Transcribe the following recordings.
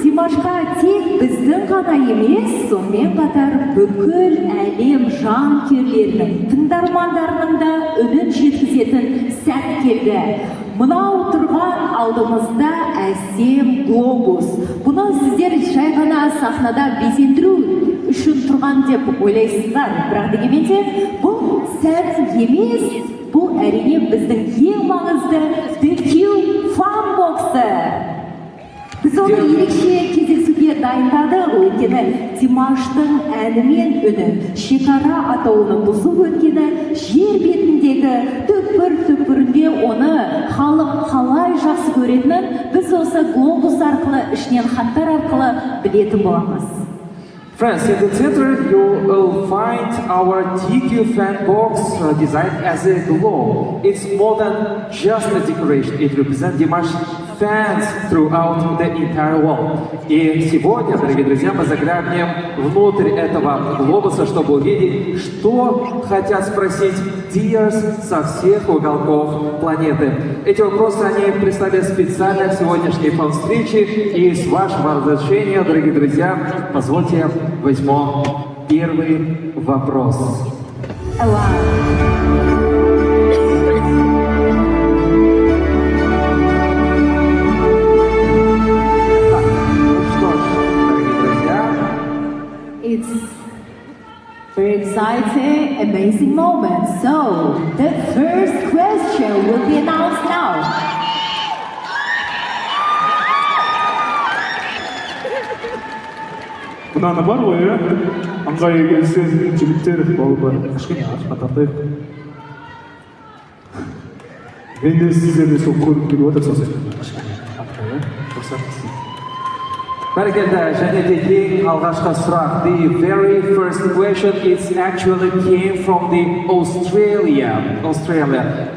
Димашқа тек біздің ғана емес, сонымен қатар бүкіл әлем жанкүйерлерінің, тыңдармандарының да үнін жеткізетін сәт келді. Мынау тұрған алдымызда әсем глобус. Бұны сіздер жай ғана сахнада безендіру үшін тұрған деп ойлайсыздар. Бірақ дегенмен де бұл сәт емес, бұл әрине біздің ең маңызды DQ Fun Box'ы. Біз оны ерекше кездесуге дайындадық, өйткені Димаштың әні мен үні шекара атауының бұзып өткені жер бетіндегі түкпір-түкпірінде оны халық қалай жақсы көретінін біз осы глобус арқылы, ішінен хаттар арқылы білетін боламыз. Friends, in the center you will find our DQ fan box designed as a globe. It's more than just a decoration. It represents Dimash fans throughout the entire world. И сегодня, дорогие друзья, мы заглянем внутрь этого глобуса, чтобы увидеть, что хотят спросить Dears со всех уголков планеты. Эти вопросы они представили специально в сегодняшней фан-встрече. И с вашего разрешения, дорогие друзья, позвольте возьмем первый вопрос. It's very exciting, amazing moment. So, the first question will be announced now. Мынаны бар ғой, ыңғайы келсе, жігіттер, балалар, кішкене артқа тартайық. Мен де сіздерде сол көріп келіп отыр, сол сияқты кішкене артқа, рұқсат. Бәрекелді, және де ең алғашқы сұрақ. The very first question is actually came from the Australia.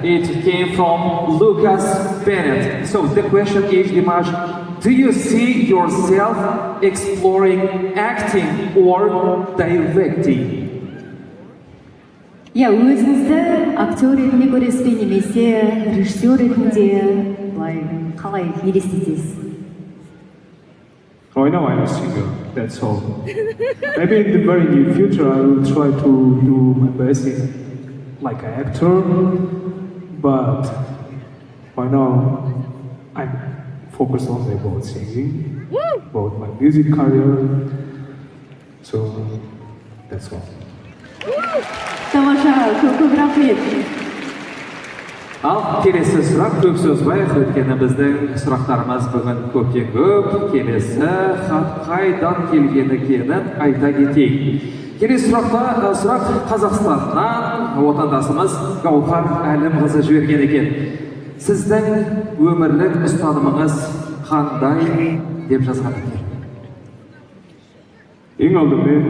It came from Lucas Bennett. So the question is, Dimash, do you see yourself exploring acting or directing? Я өзіңізді актер ретінде көресіз бе, немесе режиссер ретінде қалай елестетесіз? Right now I'm a singer, that's all. Maybe in the very near future I will try to do my best like an actor, but right now I'm focused on about singing, about my music career, so that's all. Тамаша, көп рахмет. Ал келесі сұрақ, көп сөз байық, өйткені біздің сұрақтарымыз бүгін көптен көп. Келесі хат қайдан келген екенін айта кетейік. Келесі сұрақ Қазақстаннан отандасымыз Гаухар Әлімқызы жіберген екен. Сіздің өмірлік ұстанымыңыз қандай деп жазған екен? Ең алдымен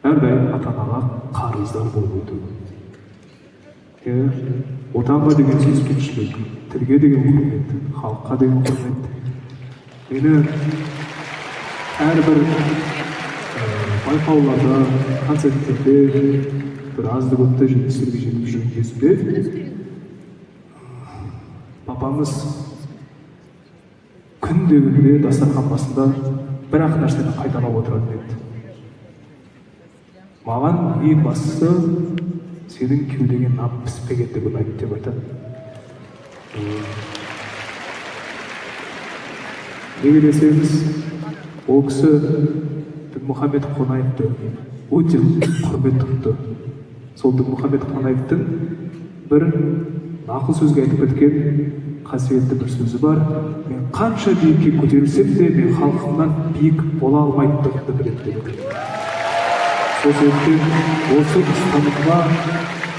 әрдайым ата-анаға қарыздар болып өту. Отанға деген сүйіспеншілік, тілге деген құрмет, халыққа деген құрмет. Мені әрбір байқауларда, концерттерде, бір азды-көпті жеңістерге жетіп жүрген кезінде папамыз күнде дастархан басында бір-ақ нәрсені қайталап отыратын еді. Маған ең бастысы сенің кеудеңе нан піспегенді ұнайды деп айтады. Неге десеңіз, ол кісі Дінмұхамед Қонаевты өте құрмет тұтты. Сол Дінмұхамед Қонаевтың бір нақыл сөзге айтып кеткен қасиетті бір сөзі бар. Мен қанша биікке көтерілсем де, мен халқымнан биік бола алмайтындығымды білемін деп. Сол себептен осы ұстанымға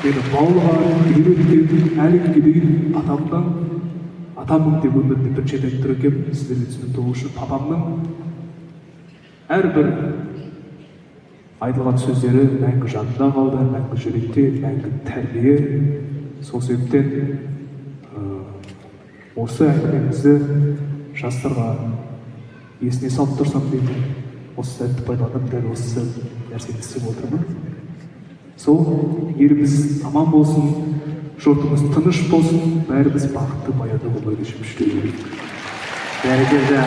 мені баулыған, үйреткен, әлі күнге дейін атамның деп өмірінде бірінші рет айтып тұр екен, сіздерге түсінікті болу үшін папамның әрбір айтылған сөздері мәңгі жадында қалды, мәңгі жүректе, мәңгі тәрбие. Сол себептен осы әңгімемізді жастарға есіне салып тұрсам дейді, осы сәтті пайдаланып дәл осы нәрсені істеп отырмын. Сол еліміз аман болсын, жұртымыз тыныш болсын, бәріміз бақытты баянды өмір кешіп жүре берейік. Бәрекелді,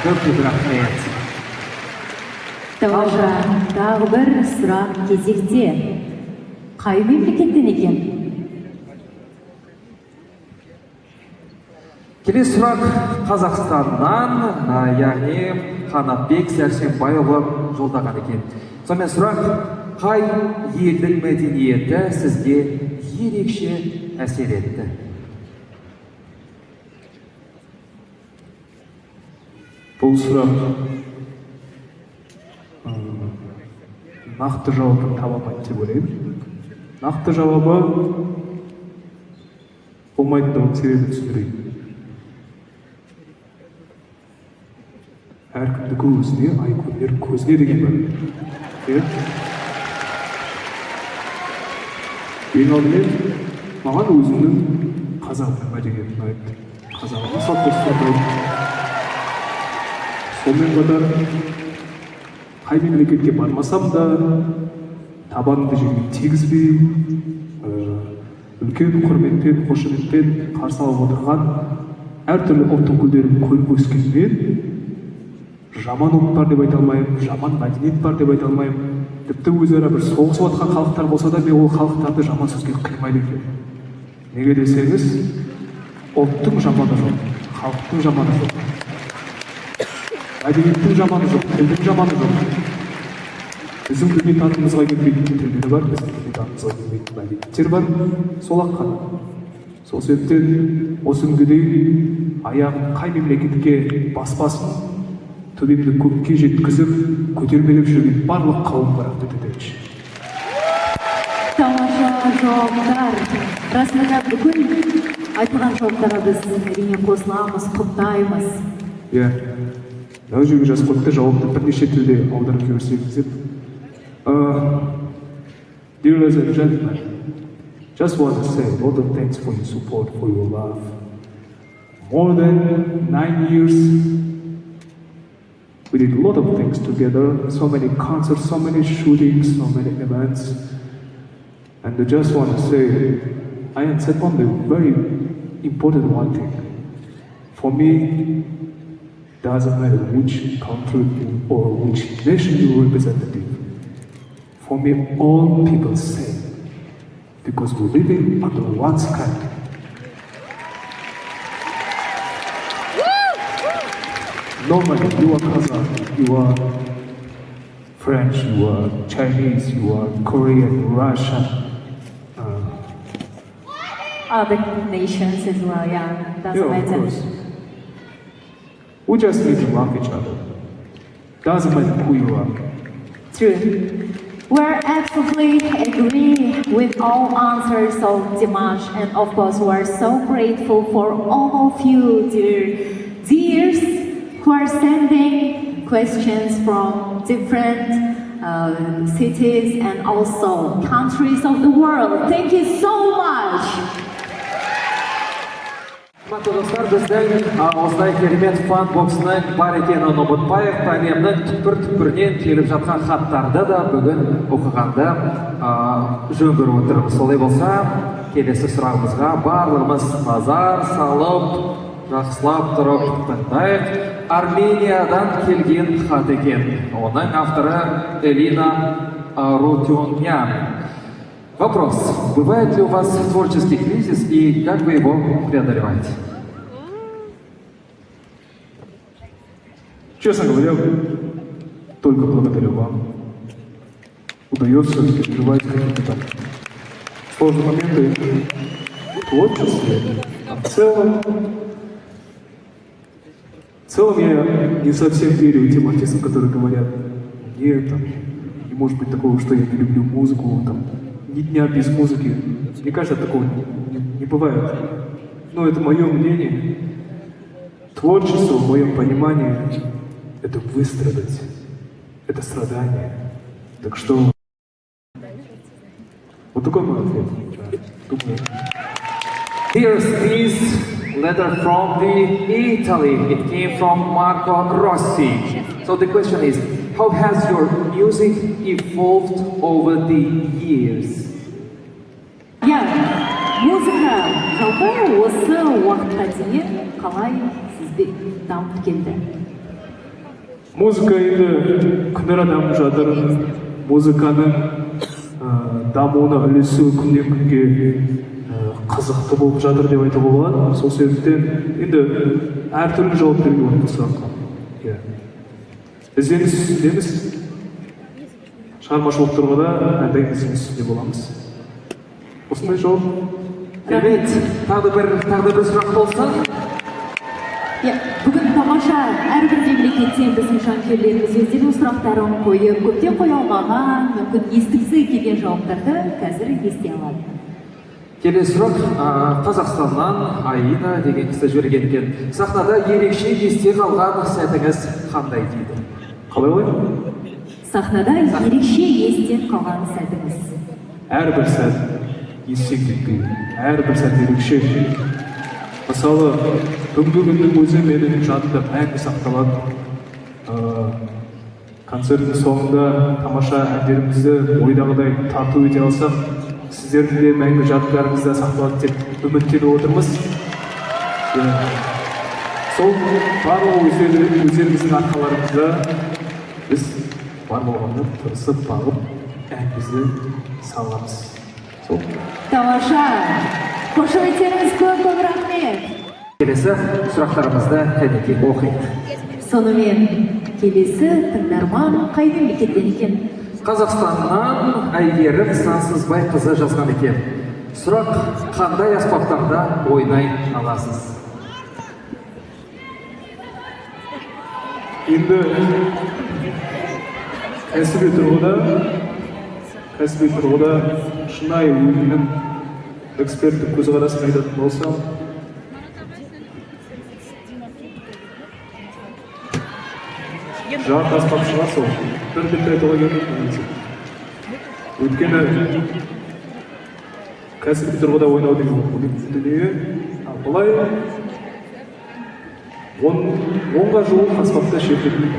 көп рахмет. Тамаша, тағы бір сұрақ кезекте. Қай мемлекеттен екен? Келесі сұрақ Қазақстаннан, яғни Қанатбек Сәрсенбайұлы жолдаған екен. Сонымен сұрақ, қай елдің мәдениеті сізге ерекше әсер етті? Бұл сұрақ нақты жауабын таба алмайды деп ойлаймын. Нақты жауабы болмайтындығының себебін түсіндірейін. Әркімдікі өзіне, ай көрінер көзіне деген бар. Ең алдымен маған өзімнің қазағымның мәдениеті ұнайды. Қазағымның салт дәстүрі ұнайды. Сонымен қатар қай мемлекетке бармасам да табанымды жерге тигізбей, үлкен құрметпен, қошеметпен қарсы алып отырған әртүрлі ұлт өкілдерін көріп өскенмен жаман ұлт бар деп айта алмаймын, жаман мәдениет бар деп айта алмаймын. Тіпті өзара бір соғысып жатқан халықтар болса да, мен ол халықтарды жаман сөзге қимайды екенмін. Неге десеңіз, ұлттың жаманы жоқ, халықтың жаманы жоқ. Мәдениеттің жаманы жоқ, тілдің жаманы жоқ. Біздің дүниетанымымызға келмейтін тілдері бар, біздің дүниетанымымызға келмейтін мәдениеттер бар, сол-ақ қана. Сол себептен осы күнге дейін аяғым қай мемлекетке баспасын, төбемді көкке жеткізіп, көтермелеп жүрген барлық қауымға рахмет етемінші. Тамаша жауаптар. Расында бүкіл айтылған жауаптарға біз әрине қосыламыз, құптаймыз. Иә, мына жерге жазып қойыпты, жауапты бірнеше тілде аударып жіберсеңіз деп. Dear ladies and gentlemen, just want to say a lot of thanks for your support, for your love. More than 9 years, we did a lot of things together, so many concerts, so many shootings, so many events. And I just want to say, I insist on the very important one thing. For me, doesn't matter which country or which nation you representative. For me, all people same, because we're living under one sky. Normally, you are Kazakh, you are French, you are Chinese, you are Korean, Russian. Other nations as well, yeah, doesn't Yeah, of matter. course. We just need to love each other. Doesn't matter who you are. True. We're absolutely agree with all answers of Dimash, and of course we're so grateful for all of you, dears, who are sending questions from different cities and also countries of the world. Thank you so much. Достар, біздің осылай керемет фан-боксының бар екенін ұмытпайық. Әлемнің түкпір-түкпірінен келіп жатқан хаттарды да бүгін оқығанды жөн көріп отырмыз. Солай болса, келесі сұрағымызға барлығымыз назар салып, жақсылап тұрып тыңдайық. Армениядан келген хат екен. Оның авторы Элина Рутюнян. Вопрос. Бывает ли у вас творческий кризис и как вы его преодолеваете? Честно говоря, только благодаря вам удается все-таки открывать какие-то там сложные моменты в творчестве. А в целом я не совсем верю тем артистам, которые говорят, нет, там, не может быть такого, что я не люблю музыку, там, ни дня без музыки. Мне кажется, такого не бывает. Но это мое мнение. Творчество, в моем понимании, это выстрадать, это страдание. Так что вот такой мой ответ. Думаю. Here's this letter from Italy. It came from Marco Rossi. So the question is, how has your music evolved over the years? Yeah, музыка жалпы осы уақытқа дейін қалай сізді дамып келді. Музыка енді күнара дамып жатыр. Музыканың дамуына үлесі күннен күнге қызықты болып жатыр деп айтуға болады. Сол себептен енді әртүрлі жауап беруге болады бұл сұраққа. Ізденіс үстіндеміз. Шығармашылық тұрғыда әрдайым ізденіс үстінде боламыз. Осындай жауап. Рахмет. Тағы бір сұрақ болса? Бүгін тамаша әрбір мемлекеттен біздің жанкүйерлеріміз өздерінің сұрақтарын қойып, көптен қоя алмаған, мүмкін естігісі келген жауаптарды қазір ести алады. Келесі сұрақ Қазақстаннан Аида деген кісі жіберген екен. Сахнада ерекше есте қалған сәтіңіз қандай дейді? Қалай ой? Сахнада ерекше есте қалған сәтіңіз. Әрбір сәт естен кетпейді. Әрбір сәт ерекше. Мысалы, бүгінгі күннің өзі менің жадымда мәңгі сақталады. Концерттің соңында тамаша әндерімізді ойдағыдай тарту ете алсақ, сіздердің де мәңгі жадықтарыңызда сақталады деп үміттеніп отырмыз. Сол барлығы өздеріңіздің арқаларыңызда біз бар болғанда тырысып бағып әнімізді саламыз. Сол. Тамаша! Қошеметтеріңіз көп рахмет! Келесі сұрақтарымызды әдеке оқиды. Сонымен келесі тыңдарман қай мемлекеттен екен? Қазақстаннан Әйгерім Сансызбайқызы жазған екен. Сұрақ: қандай аспаптарда ойнай аласыз? Енді кәсіби тұрғыда шынайы өзімнің эксперттік көзқарасын айтатын болсам, жарты аспап шығар сол. Бір бетті айтуға келмейді. Өйткені кәсіби тұрғыда ойнау деген дүние, былай 10-ға жуық аспапта шертетін.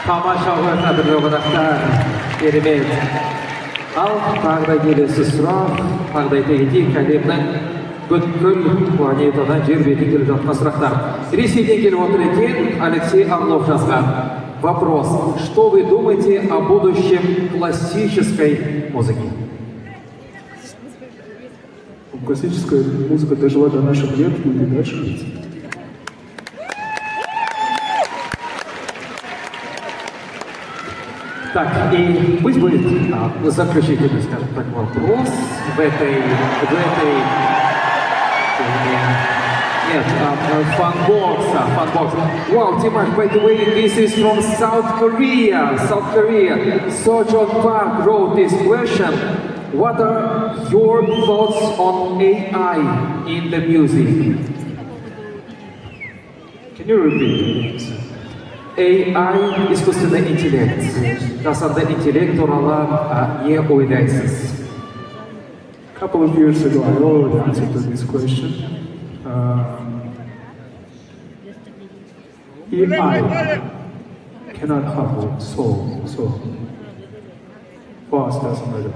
Тамаша ғой, қадірлі қонақтар. Керемет. Ал тағы да келесі сұрақ, тағы да айта кетейік, әлемнің бүткіл планетадан жер бетіне келіп жатқан сұрақтар. Ресейден келіп отыр екен, Алексей Орлов жазған. Вопрос: что вы думаете о будущем классической музыки? Классическая музыка дожила до наших лет и будет дальше жить. Так, и пусть будет заключительный, скажем так, вопрос в этой нет, фанбокса. Wow, Dimash, by the way, this is from South Korea. Sojon Park wrote this question. What are your thoughts on AI in the music? Can you repeat? AI, искусственный интеллект. Жасанды интеллект туралы не ойлайсыз? A couple of years ago, I already answered to this question. AI cannot have a soul. For us, doesn't matter.